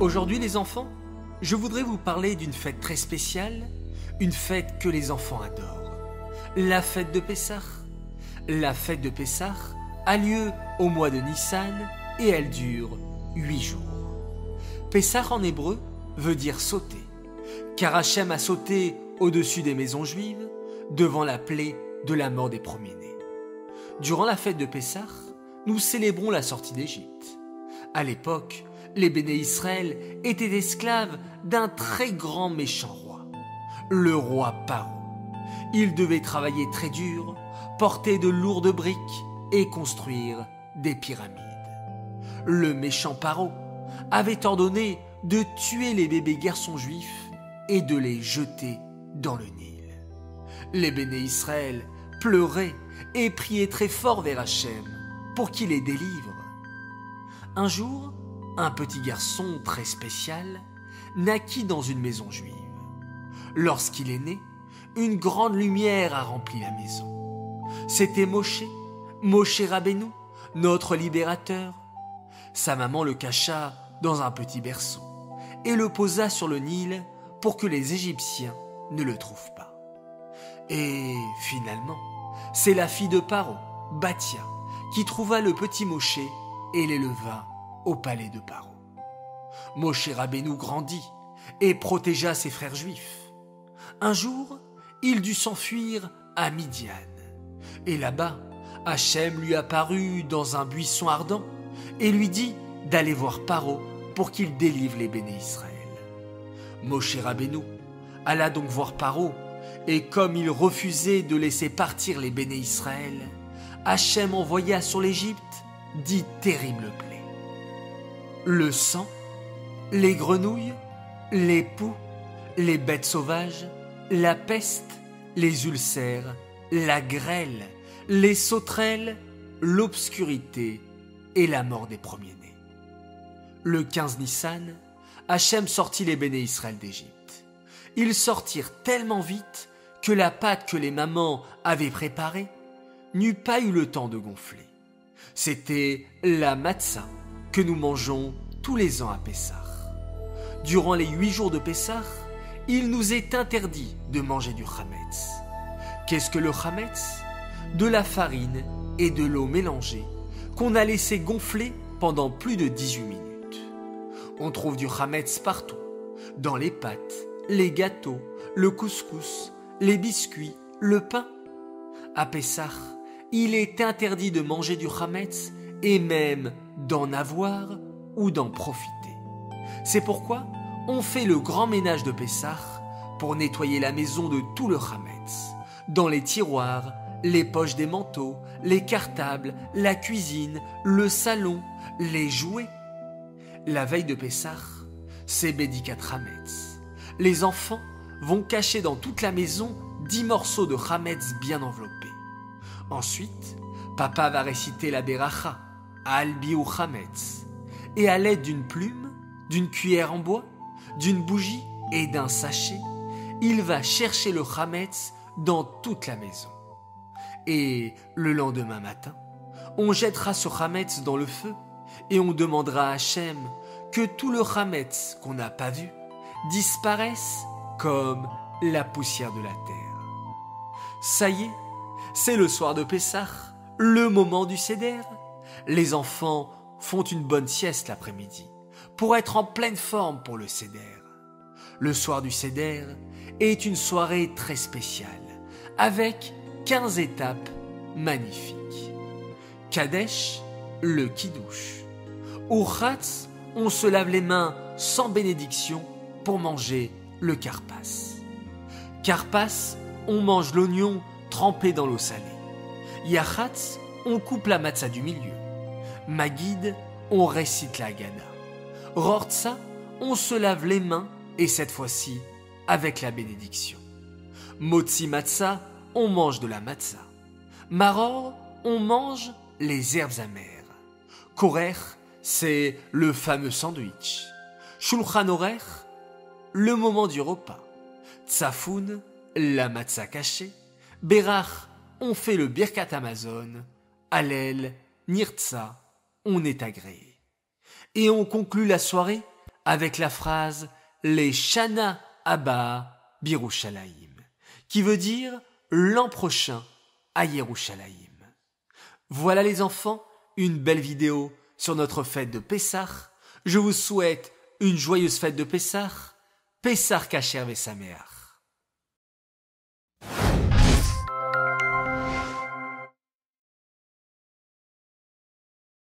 Aujourd'hui les enfants, je voudrais vous parler d'une fête très spéciale, une fête que les enfants adorent. La fête de Pessah. La fête de Pessah a lieu au mois de Nissan et elle dure 8 jours. Pessah en hébreu veut dire sauter, car Hachem a sauté au-dessus des maisons juives devant la plaie de la mort des premiers-nés. Durant la fête de Pessah, nous célébrons la sortie d'Égypte. À l'époque, les béné Israël étaient esclaves d'un très grand méchant roi, le roi Paro. Ils devaient travailler très dur, porter de lourdes briques et construire des pyramides. Le méchant Paro avait ordonné de tuer les bébés garçons juifs et de les jeter dans le Nil. Les béné Israël pleuraient et priaient très fort vers Hachem pour qu'il les délivre. Un jour, un petit garçon très spécial naquit dans une maison juive. Lorsqu'il est né, une grande lumière a rempli la maison. C'était Moshe Rabbeinu, notre libérateur. Sa maman le cacha dans un petit berceau et le posa sur le Nil pour que les Égyptiens ne le trouvent pas. Et finalement, c'est la fille de Paro, Batia, qui trouva le petit Moshe et l'éleva au palais de Paro. Moshe Rabbeinu grandit et protégea ses frères juifs. Un jour, il dut s'enfuir à Midian. Et là-bas, Hachem lui apparut dans un buisson ardent et lui dit d'aller voir Paro pour qu'il délivre les béné Israël. Moshe Rabbeinu alla donc voir Paro, et comme il refusait de laisser partir les béné Israël, Hachem envoya sur l'Égypte 10 terribles plaies. Le sang, les grenouilles, les poux, les bêtes sauvages, la peste, les ulcères, la grêle, les sauterelles, l'obscurité et la mort des premiers-nés. Le 15 Nissan, Hachem sortit les béné Israël d'Égypte. Ils sortirent tellement vite que la pâte que les mamans avaient préparée n'eut pas eu le temps de gonfler. C'était la matzah que nous mangeons tous les ans à Pessah. Durant les 8 jours de Pessah, il nous est interdit de manger du chametz. Qu'est-ce que le chametz ? De la farine et de l'eau mélangées qu'on a laissé gonfler pendant plus de 18 minutes. On trouve du chametz partout, dans les pâtes, les gâteaux, le couscous, les biscuits, le pain. À Pessah, il est interdit de manger du chametz et même d'en avoir ou d'en profiter. C'est pourquoi on fait le grand ménage de Pessah pour nettoyer la maison de tout le chametz, dans les tiroirs, les poches des manteaux, les cartables, la cuisine, le salon, les jouets. La veille de Pessah, c'est Bédikat Chametz. Les enfants vont cacher dans toute la maison 10 morceaux de chametz bien enveloppés. Ensuite, papa va réciter la Beracha, Albiou Chametz, et à l'aide d'une plume, d'une cuillère en bois, d'une bougie et d'un sachet, il va chercher le chametz dans toute la maison. Et le lendemain matin, on jettera ce chametz dans le feu et on demandera à Hachem que tout le chametz qu'on n'a pas vu disparaisse comme la poussière de la terre. Ça y est, c'est le soir de Pessah, le moment du Seder. Les enfants font une bonne sieste l'après-midi pour être en pleine forme pour le Seder. Le soir du Seder est une soirée très spéciale, avec 15 étapes magnifiques. Kadesh, le Kiddush. Au Khatz, on se lave les mains sans bénédiction pour manger le karpas. Karpas, on mange l'oignon trempé dans l'eau salée. Yachatz, on coupe la matzah du milieu. Magid, on récite la Haggadah. Rortza, on se lave les mains et cette fois-ci avec la bénédiction. Motzi matzah, on mange de la matzah. Maror, on mange les herbes amères. Korer, c'est le fameux sandwich. Shulchan Orech, le moment du repas. Tsafoun, la matzah cachée. Berach, on fait le Birkat Hamazon. Hallel, Nirtza, on est agréé. Et on conclut la soirée avec la phrase les Shana Abba Birushalayim, qui veut dire l'an prochain à Yerushalayim. Voilà les enfants, une belle vidéo sur notre fête de Pessah. Je vous souhaite une joyeuse fête de Pessah. Pessah Kasher Vesameach.